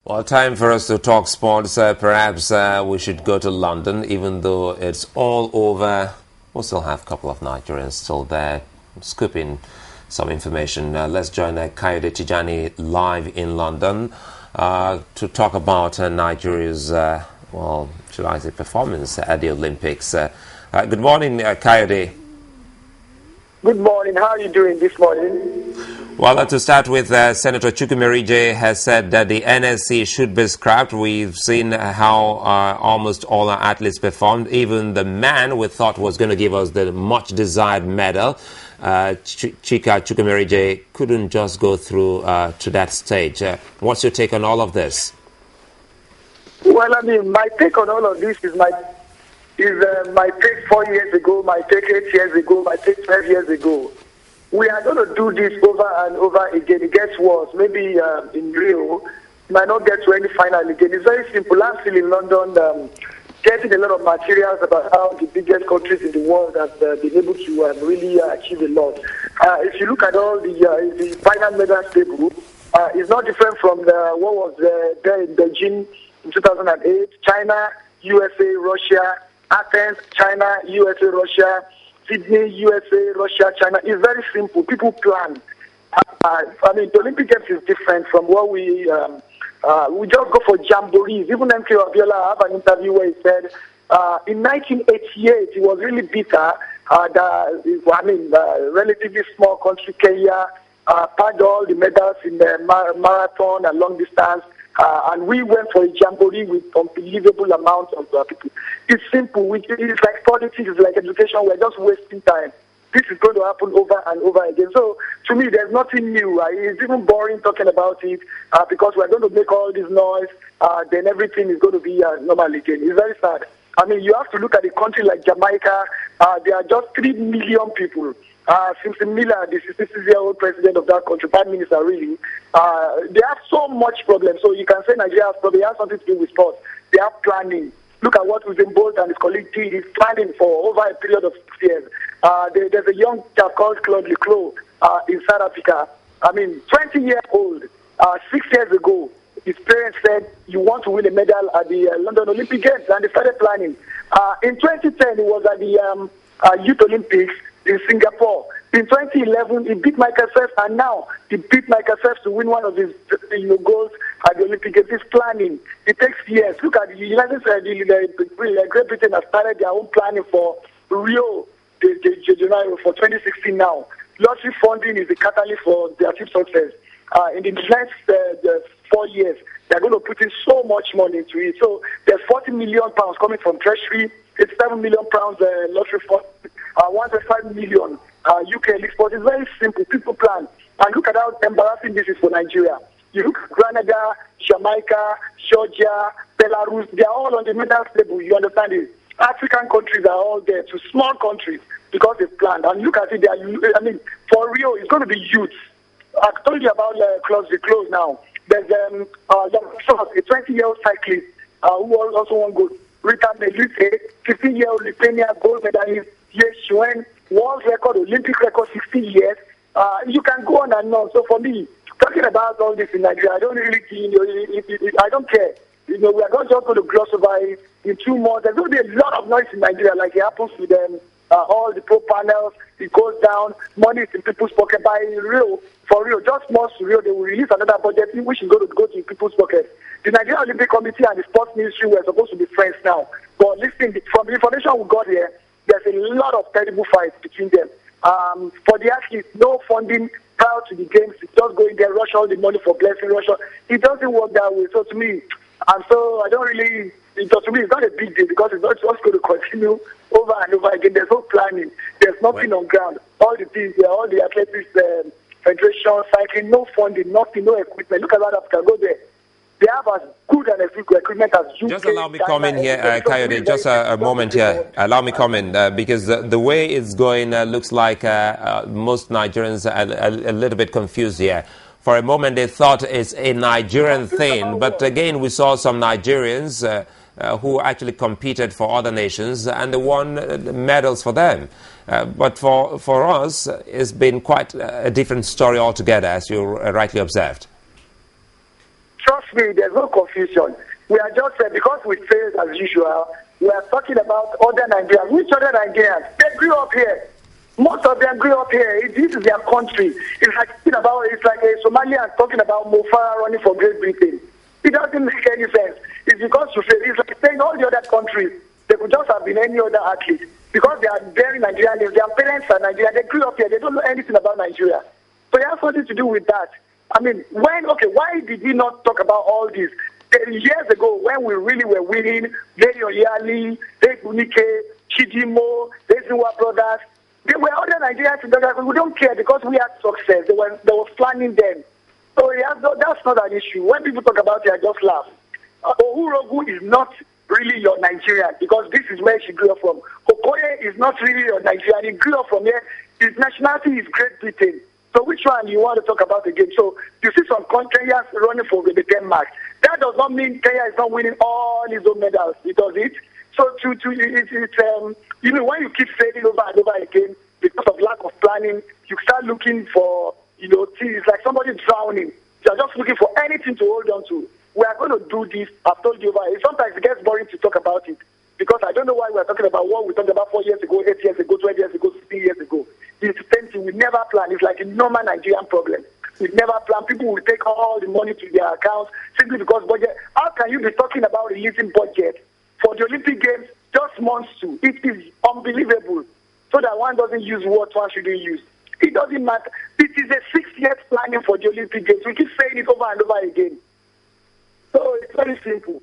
Well, time for us to talk sports. Perhaps we should go to London, even though it's all over. We'll still have a couple of Nigerians still there, scooping some information. Let's join Kayode Tijani live in London to talk about Nigeria's, should I say, performance at the Olympics. Good morning, Kayode. Good morning. How are you doing this morning? Well, to start with, Senator Chukwumerije has said that the NSC should be scrapped. We've seen how almost all our athletes performed. Even the man we thought was going to give us the much-desired medal, Chika Chukwumerije, couldn't just go through to that stage. What's your take on all of this? Well, I mean, my take on all of this is my take 4 years ago, my take 8 years ago, my take 12 years ago. We are going to do this over and over again. It gets worse. Maybe in Rio, we might not get to any final again. It's very simple. I'm still in London getting a lot of materials about how the biggest countries in the world have been able to really achieve a lot. If you look at all the final medal table, it's not different from what was there in Beijing in 2008. China, USA, Russia, Athens, China, USA, Russia, Sydney, USA, Russia, China. It's very simple. People plan. I mean, the Olympic Games is different from what we just go for jamborees. Even MK Abiola, I have an interview where he said in 1988 it was really bitter that relatively small country Kenya packed all the medals in the marathon and long distance. And we went for a jamboree with unbelievable amounts of people. It's simple. It's like politics. It's like education. We're just wasting time. This is going to happen over and over again. So, to me, there's nothing new. It's even boring talking about it because we're going to make all this noise. Then everything is going to be normal again. It's very sad. I mean, you have to look at a country like Jamaica. There are just 3 million people. Simpson Miller, the 66-year-old president of that country, prime minister, really, they have so much problem. So you can say Nigeria has problem. It has something to do with sports. They are planning. Look at what Usain Bolt and his colleague did. He's planning for over a period of 6 years. There's a young chap called Claude Leclos in South Africa. I mean, 20-year-old, 6 years ago, his parents said, you want to win a medal at the London Olympic Games, and they started planning. In 2010, it was at the Youth Olympics in Singapore. In 2011, he beat Michael Phelps, and now he beat Michael Phelps to win one of his goals at the Olympic Games. He's planning. It takes years. Look at the United States, Great Britain has started their own planning for Rio de Janeiro for 2016 now. Lottery funding is the catalyst for their team success. In the next 4 years, they're going to put in so much money into it. So there's £40 million coming from Treasury. It's £7 million lottery fund. 1.5 million UK league sports. It's very simple. People plan. And look at how embarrassing this is for Nigeria. You look at Grenada, Jamaica, Georgia, Belarus. They are all on the medal table. You understand it? African countries are all there to small countries because they've planned. And look at it. For Rio, it's going to be youth. I've told you about Claude Leclos now. There's a 20-year-old cyclist who also won gold. Rita Melite, 15-year-old Lithuania gold medalist. Yes, she went world record, Olympic record, 16 years. You can go on and on. So for me, talking about all this in Nigeria, I don't really, I don't care. We are not just going to gloss over it in 2 months. There's going to be a lot of noise in Nigeria, like it happens with all the pro panels. It goes down. Money is in people's pocket. By Rio, for Rio, just months to Rio, they will release another budget which is going to go to people's pocket. The Nigerian Olympic Committee and the Sports Ministry were supposed to be friends now. But listen, from the information we got here, there's a lot of terrible fights between them. For the athletes, no funding prior to the games. It's just going there, rush all the money for blessing, Russia. It doesn't work that way. So to me, I don't really, to me, it's not a big deal because it's not just going to continue over and over again. There's no planning. There's nothing on ground. All the things, all the athletics, federation, cycling, no funding, nothing, no equipment. Look at South Africa, go there. They have as good an equipment as UK. Just allow me come in here, Kayode. Just a moment here. Allow me come in because the way it's going looks like most Nigerians are a little bit confused here. For a moment, they thought it's a Nigerian thing, but again, we saw some Nigerians who actually competed for other nations and they won medals for them. But for us, it's been quite a different story altogether, as you rightly observed. Trust trust me, there's no confusion. We are just because we failed as usual. We are talking about other Nigerians. Which other Nigerians? They grew up here. Most of them grew up here. This is their country. It's like a Somalian talking about Mo Farah running for Great Britain. It doesn't make any sense. It's because you fail. It's like saying all the other countries, they could just have been any other athlete because they are very Nigerian. Their parents are Nigerian. They grew up here. They don't know anything about Nigeria. So it has something to do with that. I mean, why did we not talk about all this? Years ago, when we really were winning, Lady Oyali, Lady Unike, Chidimo, Ezinwa brothers, there were other Nigerians in that. We don't care because we had success. They were planning them. So that's not an issue. When people talk about it, I just laugh. Ohurogu is not really your Nigerian because this is where she grew up from. Okoye is not really your Nigerian. He grew up from here. His nationality is Great Britain. So which one you want to talk about again? So you see some Kenyans running for the Denmark. That does not mean Kenya is not winning all his own medals. It does it. So when you keep failing over and over again because of lack of planning, you start looking for things like somebody drowning. You are just looking for anything to hold on to. We are going to do this. I've told you about it. Sometimes it gets boring to talk about it because I don't know why we are talking about what we talked about 4 years ago, 8 years ago, 12 years ago, 16 years ago. It's the same thing. We never plan. It's like a normal Nigerian problem. We never plan. People will take all the money to their accounts simply because budget. How can you be talking about releasing budget for the Olympic Games just months to? It is unbelievable. So that one doesn't use what one shouldn't use. It doesn't matter. It is a 6 years planning for the Olympic Games. We keep saying it over and over again. So it's very simple.